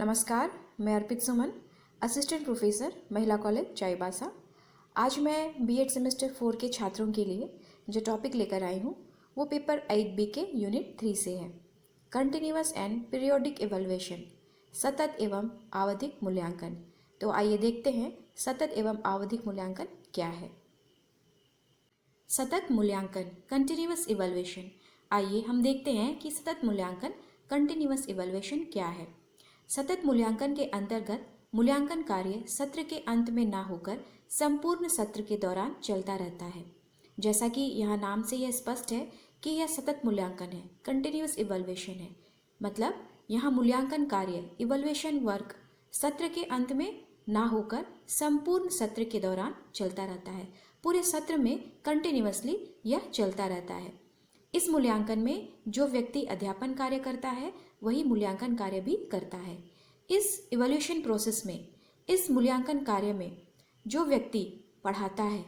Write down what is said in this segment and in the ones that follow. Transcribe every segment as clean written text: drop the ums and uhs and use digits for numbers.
नमस्कार, मैं अर्पित सुमन, assistant professor, महिला कॉलेज चाईबासा। आज मैं बीएड सेमेस्टर 4 के छात्रों के लिए जो टॉपिक लेकर आई हूँ वो पेपर 8B के यूनिट 3 से है। कंटिन्यूअस एंड पीरियोडिक इवैल्यूएशन, सतत एवं आवधिक मूल्यांकन। तो आइए देखते हैं सतत एवं आवधिक मूल्यांकन क्या है। सतत मूल्यांकन, कंटिन्यूअस इवैल्यूएशन। आइए हम देखते हैं कि सतत मूल्यांकन, कंटिन्यूअस इवैल्यूएशन क्या है। सतत मूल्यांकन के अंतर्गत मूल्यांकन कार्य सत्र के अंत में ना होकर संपूर्ण सत्र के दौरान चलता रहता है। जैसा कि यहाँ नाम से यह स्पष्ट है कि यह सतत मूल्यांकन है, कंटिन्यूअस इवैल्यूएशन है। मतलब यहाँ मूल्यांकन कार्य, इवैल्यूएशन वर्क सत्र के अंत में ना होकर संपूर्ण सत्र के दौरान चलता रहता है। पूरे सत्र में कंटिन्यूअसली यह चलता रहता है। इस मूल्यांकन में जो व्यक्ति अध्यापन कार्य करता है वही मूल्यांकन कार्य भी करता है। इस इवैल्यूएशन प्रोसेस में, इस मूल्यांकन कार्य में जो व्यक्ति पढ़ाता है,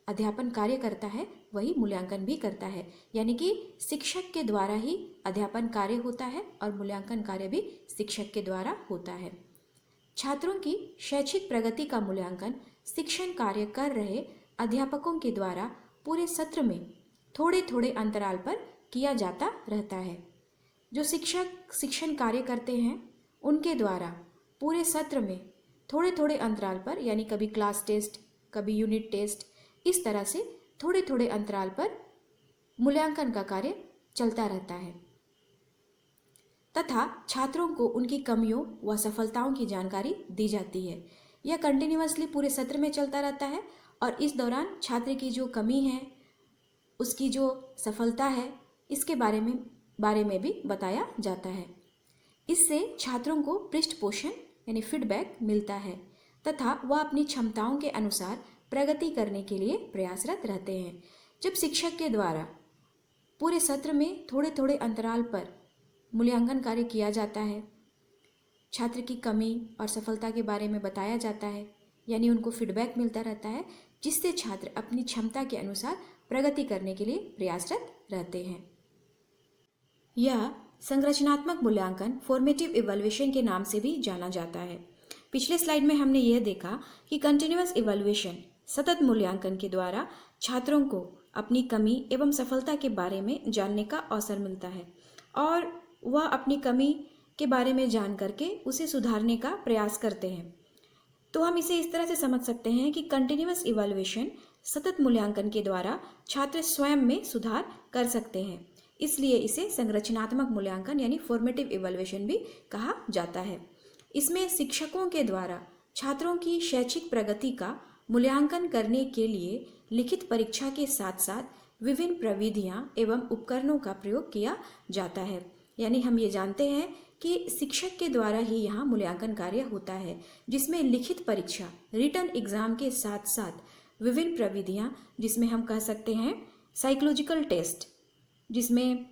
अध्यापन कार्य करता है, वही मूल्यांकन भी करता है। यानी कि शिक्षक के द्वारा ही अध्यापन कार्य होता है और मूल्यांकन कार्य भी शिक्षक के द्वारा होता है। छात्रों की शैक्षिक प्रगति का मूल्यांकन शिक्षण कार्य कर रहे अध्यापकों के द्वारा पूरे सत्र में थोड़े थोड़े अंतराल पर किया जाता रहता है। जो शिक्षक शिक्षण कार्य करते हैं उनके द्वारा पूरे सत्र में थोड़े थोड़े अंतराल पर, यानी कभी क्लास टेस्ट, कभी यूनिट टेस्ट, इस तरह से थोड़े थोड़े अंतराल पर मूल्यांकन का कार्य चलता रहता है तथा छात्रों को उनकी कमियों व सफलताओं की जानकारी दी जाती है। यह कंटिन्यूअसली पूरे सत्र में चलता रहता है और इस दौरान छात्र की जो कमी है, उसकी जो सफलता है, इसके बारे में भी बताया जाता है। इससे छात्रों को पृष्ठपोषण यानी फीडबैक मिलता है तथा वह अपनी क्षमताओं के अनुसार प्रगति करने के लिए प्रयासरत रहते हैं। जब शिक्षक के द्वारा पूरे सत्र में थोड़े थोड़े अंतराल पर मूल्यांकन कार्य किया जाता है, छात्र की कमी और सफलता के बारे में बताया जाता है, यानी उनको फीडबैक मिलता रहता है, जिससे छात्र अपनी क्षमता के अनुसार प्रगति करने के लिए प्रयासरत रहते हैं। यह संरचनात्मक मूल्यांकन, फॉर्मेटिव इवैल्यूएशन के नाम से भी जाना जाता है। पिछले स्लाइड में हमने यह देखा कि कंटिन्यूअस इवैल्यूएशन, सतत मूल्यांकन के द्वारा छात्रों को अपनी कमी एवं सफलता के बारे में जानने का अवसर मिलता है और वह अपनी कमी के बारे में जान करके उसे सुधारने का प्रयास करते हैं। तो हम इसे इस तरह से समझ सकते हैं कि कंटिन्यूअस इवैल्यूएशन, सतत मूल्यांकन के द्वारा छात्र स्वयं में सुधार कर सकते हैं, इसलिए इसे संरचनात्मक मूल्यांकन यानी फॉर्मेटिव इवैल्यूएशन भी कहा जाता है। इसमें शिक्षकों के द्वारा छात्रों की शैक्षिक प्रगति का मूल्यांकन करने के लिए लिखित परीक्षा के साथ साथ विभिन्न प्रविधियां एवं उपकरणों का प्रयोग किया जाता है। यानी हम ये जानते हैं कि शिक्षक के द्वारा ही यहाँ मूल्यांकन कार्य होता है, जिसमें लिखित परीक्षा, रिटन एग्जाम के साथ साथ विभिन्न प्रविधियां, जिसमें हम कह सकते हैं साइकोलॉजिकल टेस्ट, जिसमें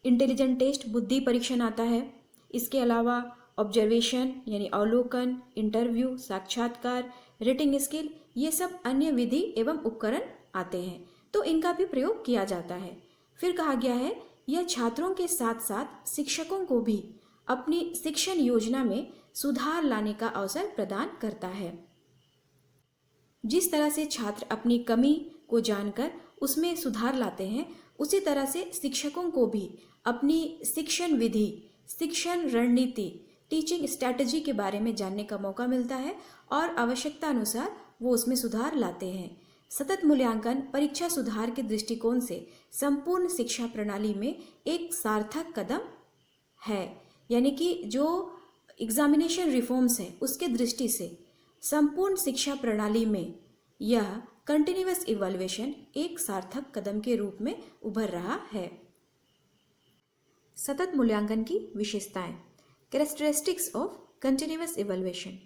इंटेलिजेंट टेस्ट, बुद्धि परीक्षण आता है। इसके अलावा ऑब्जर्वेशन यानी अवलोकन, इंटरव्यू, साक्षात्कार, रेटिंग स्किल, ये सब अन्य विधि एवं उपकरण आते हैं, तो इनका भी प्रयोग किया जाता है। फिर कहा गया है यह छात्रों के साथ साथ शिक्षकों को भी अपनी शिक्षण योजना में सुधार लाने का अवसर प्रदान करता है। जिस तरह से छात्र अपनी कमी को जानकर उसमें सुधार लाते हैं, उसी तरह से शिक्षकों को भी अपनी शिक्षण विधि, शिक्षण रणनीति, टीचिंग स्ट्रैटेजी के बारे में जानने का मौका मिलता है और आवश्यकता अनुसार वो उसमें सुधार लाते हैं। सतत मूल्यांकन परीक्षा सुधार के दृष्टिकोण से संपूर्ण शिक्षा प्रणाली में एक सार्थक कदम है। यानी कि जो एग्जामिनेशन रिफॉर्म्स हैं उसके दृष्टि से संपूर्ण शिक्षा प्रणाली में यह कंटिन्यूअस इवैल्यूएशन एक सार्थक कदम के रूप में उभर रहा है। सतत मूल्यांकन की विशेषताएं, कैरेक्टरिस्टिक्स ऑफ कंटिन्यूअस इवैल्यूएशन।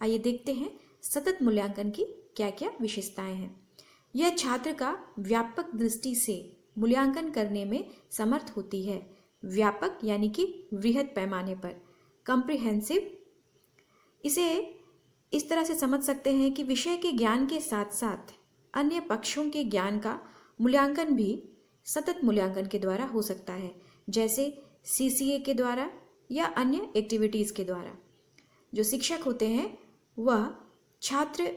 आइए देखते हैं सतत मूल्यांकन की क्या क्या विशेषताएं हैं। यह छात्र का व्यापक दृष्टि से मूल्यांकन करने में समर्थ होती है। व्यापक यानी कि वृहद पैमाने पर, कॉम्प्रिहेंसिव। इसे इस तरह से समझ सकते हैं कि विषय के ज्ञान के साथ साथ अन्य पक्षों के ज्ञान का मूल्यांकन भी सतत मूल्यांकन के द्वारा हो सकता है, जैसे CCA के द्वारा या अन्य एक्टिविटीज़ के द्वारा। जो शिक्षक होते हैं वह छात्र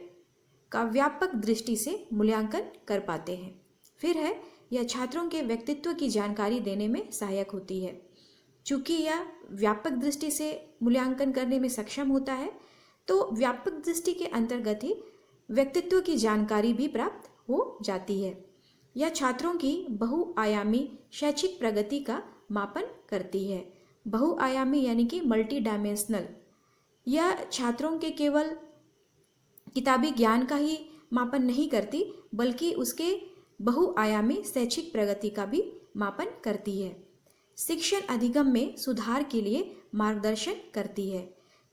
का व्यापक दृष्टि से मूल्यांकन कर पाते हैं। फिर है, यह छात्रों के व्यक्तित्व की जानकारी देने में सहायक होती है। चूंकि यह व्यापक दृष्टि से मूल्यांकन करने में सक्षम होता है, तो व्यापक दृष्टि के अंतर्गत ही व्यक्तित्व की जानकारी भी प्राप्त हो जाती है। यह छात्रों की बहुआयामी शैक्षिक प्रगति का मापन करती है। बहुआयामी यानी कि मल्टी डायमेंशनल। यह छात्रों के केवल किताबी ज्ञान का ही मापन नहीं करती, बल्कि उसके बहुआयामी शैक्षिक प्रगति का भी मापन करती है। शिक्षण अधिगम में सुधार के लिए मार्गदर्शन करती है।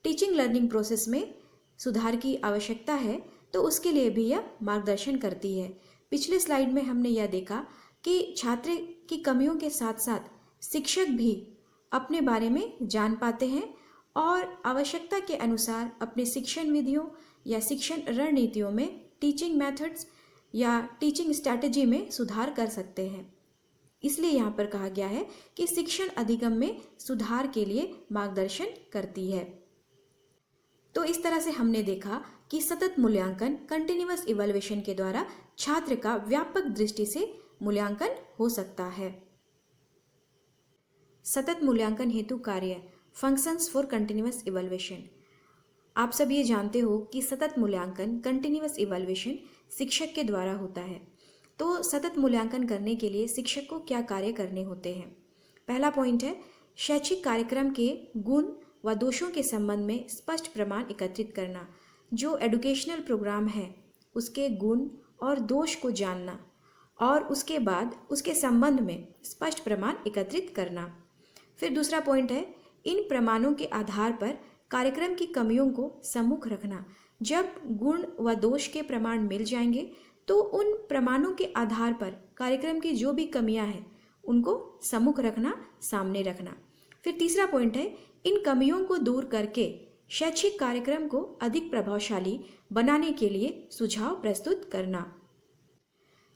टीचिंग लर्निंग प्रोसेस में सुधार की आवश्यकता है, तो उसके लिए भी यह मार्गदर्शन करती है। पिछले स्लाइड में हमने यह देखा कि छात्र की कमियों के साथ साथ शिक्षक भी अपने बारे में जान पाते हैं और आवश्यकता के अनुसार अपने शिक्षण विधियों या शिक्षण रणनीतियों में टीचिंग मेथड्स या टीचिंग स्ट्रैटेजी में सुधार कर सकते हैं। इसलिए यहाँ पर कहा गया है कि शिक्षण अधिगम में सुधार के लिए मार्गदर्शन करती है। तो इस तरह से हमने देखा कि सतत मूल्यांकन कंटिन्यूअस इवैल्यूएशन के द्वारा छात्र का व्यापक दृष्टि से मूल्यांकन हो सकता है। सतत मूल्यांकन हेतु कार्य, फंक्शंस फॉर कंटिन्यूअस इवैल्यूएशन। आप सब ये जानते हो कि सतत मूल्यांकन कंटिन्यूअस इवैल्यूएशन शिक्षक के द्वारा होता है। तो सतत मूल्यांकन करने के लिए शिक्षक को क्या कार्य करने होते हैं? पहला पॉइंट है, शैक्षिक कार्यक्रम के गुण व दोषों के संबंध में स्पष्ट प्रमाण एकत्रित करना। जो एजुकेशनल प्रोग्राम है उसके गुण और दोष को जानना और उसके बाद उसके संबंध में स्पष्ट प्रमाण एकत्रित करना। फिर दूसरा पॉइंट है, इन प्रमाणों के आधार पर कार्यक्रम की कमियों को सम्मुख रखना। जब गुण व दोष के प्रमाण मिल जाएंगे तो उन प्रमाणों के आधार पर कार्यक्रम की जो भी कमियां हैं उनको सम्मुख रखना, सामने रखना। फिर तीसरा पॉइंट है, इन कमियों को दूर करके शैक्षिक कार्यक्रम को अधिक प्रभावशाली बनाने के लिए सुझाव प्रस्तुत करना।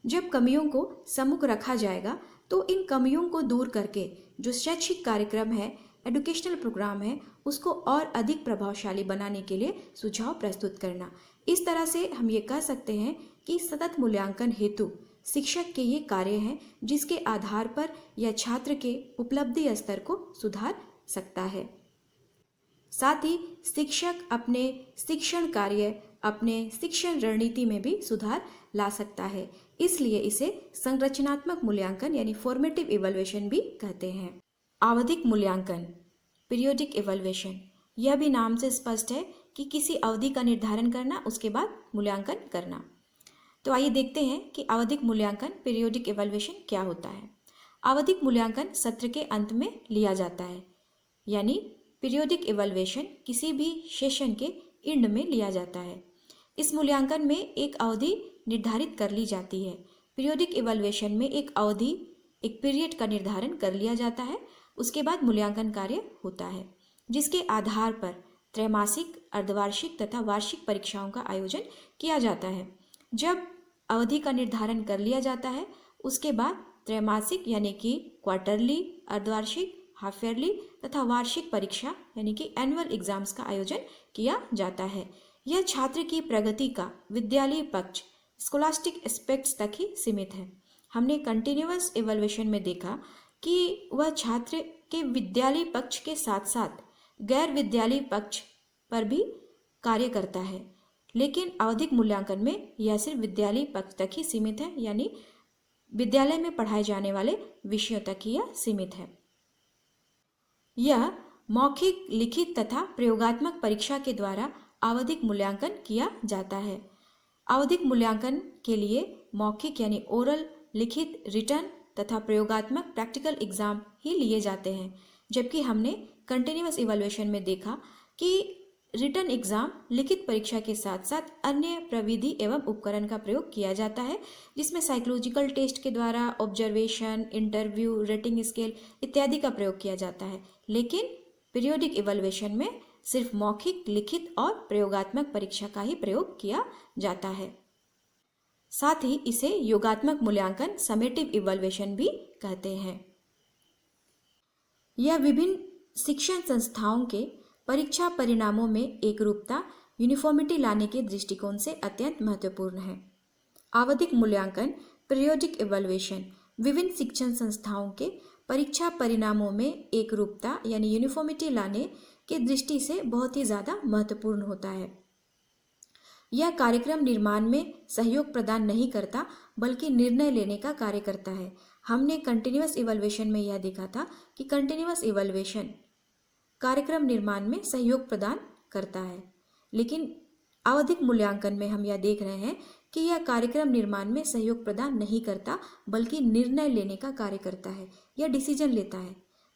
जब कमियों को सम्मुख रखा जाएगा तो इन कमियों को दूर करके जो शैक्षिक कार्यक्रम है, एजुकेशनल प्रोग्राम है, उसको और अधिक प्रभावशाली बनाने के लिए सुझाव प्रस्तुत करना। इस तरह से हम ये कह सकते हैं कि सतत मूल्यांकन हेतु शिक्षक के ये कार्य हैं जिसके आधार पर यह छात्र के उपलब्धि स्तर को सुधार सकता है। साथ ही शिक्षक अपने शिक्षण कार्य, अपने शिक्षण रणनीति में भी सुधार ला सकता है। इसलिए इसे संरचनात्मक मूल्यांकन यानी फॉर्मेटिव इवैल्यूएशन भी कहते हैं। आवधिक मूल्यांकन, पीरियोडिक इवैल्यूएशन, यह भी नाम से स्पष्ट है कि किसी अवधि का निर्धारण करना, उसके बाद मूल्यांकन करना। तो आइए देखते हैं कि आवधिक मूल्यांकन, पीरियोडिक इवैल्यूएशन क्या होता है। आवधिक मूल्यांकन सत्र के अंत में लिया जाता है, यानी पीरियोडिक इवैल्यूएशन किसी भी सेशन के एंड में लिया जाता है। इस मूल्यांकन में एक अवधि निर्धारित कर ली जाती है। पीरियोडिक इवैल्यूएशन में एक अवधि, एक पीरियड का निर्धारण कर लिया जाता है। उसके बाद मूल्यांकन कार्य होता है, जिसके आधार पर त्रैमासिक, अर्धवार्षिक तथा वार्षिक परीक्षाओं का आयोजन किया जाता है। जब अवधि का निर्धारण कर लिया जाता है, उसके बाद त्रैमासिक यानी कि क्वार्टरली, अर्धवार्षिक, हाफ ईयरली तथा वार्षिक परीक्षा यानी कि एनुअल एग्जाम्स का आयोजन किया जाता है। यह छात्र की प्रगति का विद्यालय पक्ष, स्कॉलास्टिक एस्पेक्ट्स तक ही सीमित है। हमने कंटिन्यूअस इवैल्यूएशन में देखा कि वह छात्र के विद्यालय पक्ष के साथ साथ गैर विद्यालय पक्ष पर भी कार्य करता है, लेकिन आवधिक मूल्यांकन में यह सिर्फ विद्यालय पक्ष तक ही सीमित है, यानी विद्यालय में पढ़ाए जाने वाले विषयों तक ही यह सीमित है। यह मौखिक, लिखित तथा प्रयोगात्मक परीक्षा के द्वारा आवधिक मूल्यांकन किया जाता है। आवधिक मूल्यांकन के लिए मौखिक यानी ओरल, लिखित, रिटन तथा प्रयोगात्मक प्रैक्टिकल एग्जाम ही लिए जाते हैं, जबकि हमने कंटिन्यूअस इवैल्यूएशन में देखा कि रिटन एग्जाम, लिखित परीक्षा के साथ साथ अन्य प्रविधि एवं उपकरण का प्रयोग किया जाता है, जिसमें साइकोलॉजिकल टेस्ट के द्वारा ऑब्जर्वेशन, इंटरव्यू, रेटिंग स्केल इत्यादि का प्रयोग किया जाता है। लेकिन पीरियोडिक इवैल्यूएशन में सिर्फ मौखिक, लिखित और प्रयोगात्मक परीक्षा का ही प्रयोग किया जाता है। साथ ही इसे योगात्मक मूल्यांकन, समेटिव इवैल्यूएशन भी कहते हैं। यह विभिन्न शिक्षण संस्थाओं के परीक्षा परिणामों में एकरूपता यूनिफॉर्मिटी लाने के दृष्टिकोण से अत्यंत महत्वपूर्ण है। आवधिक मूल्यांकन पीरियोडिक इवैल्यूएशन विभिन्न शिक्षण संस्थाओं के परीक्षा परिणामों में एकरूपता यानी यूनिफॉर्मिटी लाने के दृष्टि से बहुत ही ज़्यादा महत्वपूर्ण होता है। यह कार्यक्रम निर्माण में सहयोग प्रदान नहीं करता बल्कि निर्णय लेने का कार्य करता है। हमने कंटिन्यूअस इवैल्यूएशन में यह देखा था कि कंटिन्यूअस इवैल्यूएशन कार्यक्रम निर्माण में सहयोग प्रदान करता है, लेकिन आवधिक मूल्यांकन में हम यह देख रहे हैं कि यह कार्यक्रम निर्माण में सहयोग प्रदान नहीं करता बल्कि निर्णय लेने का कार्य करता है, यह डिसीजन लेता है।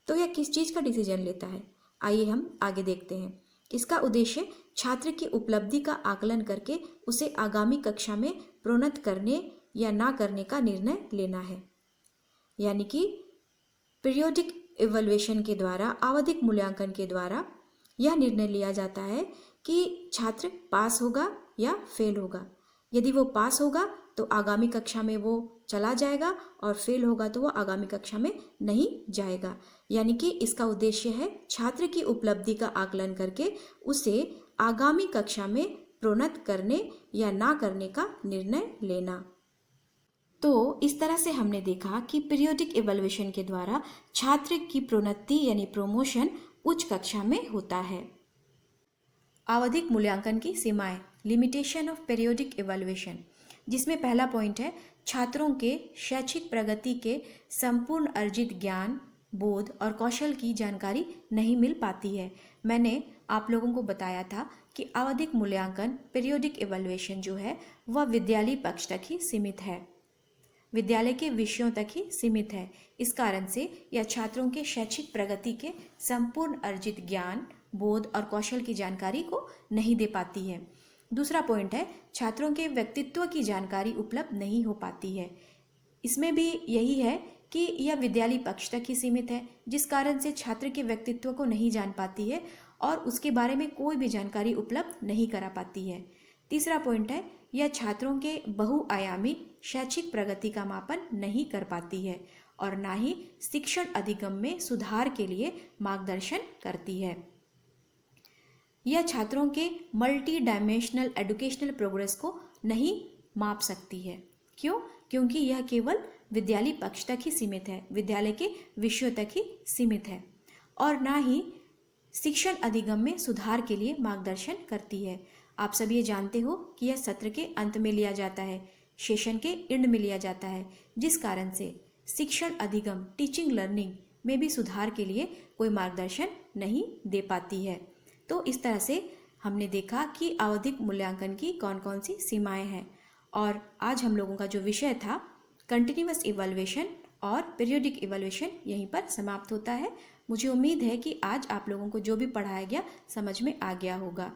तो यह किस चीज़ का डिसीजन लेता है, आइए हम आगे देखते हैं। इसका उद्देश्य छात्र की उपलब्धि का आकलन करके उसे आगामी कक्षा में प्रोन्नत करने या ना करने का निर्णय लेना है। यानी कि पीरियोडिक इवैल्यूएशन के द्वारा, आवधिक मूल्यांकन के द्वारा यह निर्णय लिया जाता है कि छात्र पास होगा या फेल होगा। यदि वो पास होगा तो आगामी कक्षा में वो चला जाएगा और फेल होगा तो वो आगामी कक्षा में नहीं जाएगा। यानी कि इसका उद्देश्य है छात्र की उपलब्धि का आकलन करके उसे आगामी कक्षा में प्रोन्नत करने या ना करने का निर्णय लेना। तो इस तरह से हमने देखा कि पीरियोडिक इवैल्यूएशन के द्वारा छात्र की प्रोन्नति यानी प्रमोशन उच्च कक्षा में होता है। आवधिक मूल्यांकन की सीमाएं, लिमिटेशन ऑफ पीरियोडिक इवैल्यूएशन, जिसमें पहला पॉइंट है छात्रों के शैक्षिक प्रगति के संपूर्ण अर्जित ज्ञान, बोध और कौशल की जानकारी नहीं मिल पाती है। मैंने आप लोगों को बताया था कि आवधिक मूल्यांकन पीरियोडिक इवैल्यूएशन जो है वह विद्यालय पक्ष तक ही सीमित है, विद्यालय के विषयों तक ही सीमित है। इस कारण से यह छात्रों के शैक्षिक प्रगति के संपूर्ण अर्जित ज्ञान, बोध और कौशल की जानकारी को नहीं दे पाती है। दूसरा पॉइंट है छात्रों के व्यक्तित्व की जानकारी उपलब्ध नहीं हो पाती है। इसमें भी यही है कि यह विद्यालय पक्ष तक ही सीमित है, जिस कारण से छात्र के व्यक्तित्व को नहीं जान पाती है और उसके बारे में कोई भी जानकारी उपलब्ध नहीं करा पाती है। तीसरा पॉइंट है यह छात्रों के बहुआयामी शैक्षिक प्रगति का मापन नहीं कर पाती है और ना ही शिक्षण अधिगम में सुधार के लिए मार्गदर्शन करती है। यह छात्रों के मल्टी डायमेंशनल एजुकेशनल प्रोग्रेस को नहीं माप सकती है। क्यों? क्योंकि यह केवल विद्यालय पक्ष तक ही सीमित है, विद्यालय के विषयों तक ही सीमित है और ना ही शिक्षण अधिगम में सुधार के लिए मार्गदर्शन करती है। आप सब ये जानते हो कि यह सत्र के अंत में लिया जाता है, सेशन के एंड में लिया जाता है, जिस कारण से शिक्षण अधिगम टीचिंग लर्निंग में भी सुधार के लिए कोई मार्गदर्शन नहीं दे पाती है। तो इस तरह से हमने देखा कि आवधिक मूल्यांकन की कौन कौन सी सीमाएं हैं और आज हम लोगों का जो विषय था कंटिन्यूअस इवैल्यूएशन और पीरियोडिक इवैल्यूएशन यहीं पर समाप्त होता है। मुझे उम्मीद है कि आज आप लोगों को जो भी पढ़ाया गया समझ में आ गया होगा।